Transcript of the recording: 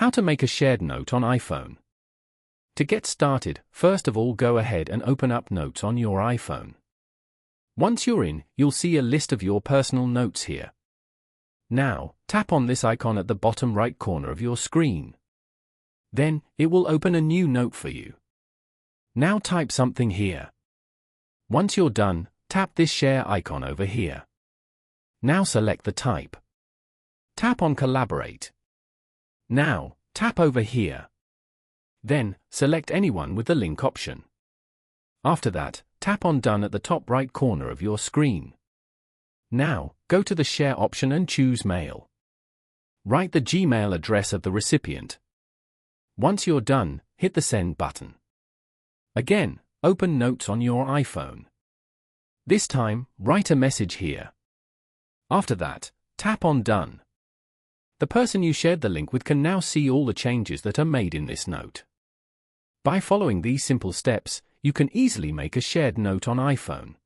How to make a shared note on iPhone. To get started, first of all go ahead and open up Notes on your iPhone. Once you're in, you'll see a list of your personal notes here. Now, tap on this icon at the bottom right corner of your screen. Then, it will open a new note for you. Now type something here. Once you're done, tap this share icon over here. Now select the type. Tap on Collaborate. Now, tap over here. Then, select anyone with the link option. After that, tap on Done at the top right corner of your screen. Now, go to the Share option and choose Mail. Write the Gmail address of the recipient. Once you're done, hit the Send button. Again, open Notes on your iPhone. This time, write a message here. After that, tap on Done. The person you shared the link with can now see all the changes that are made in this note. By following these simple steps, you can easily make a shared note on iPhone.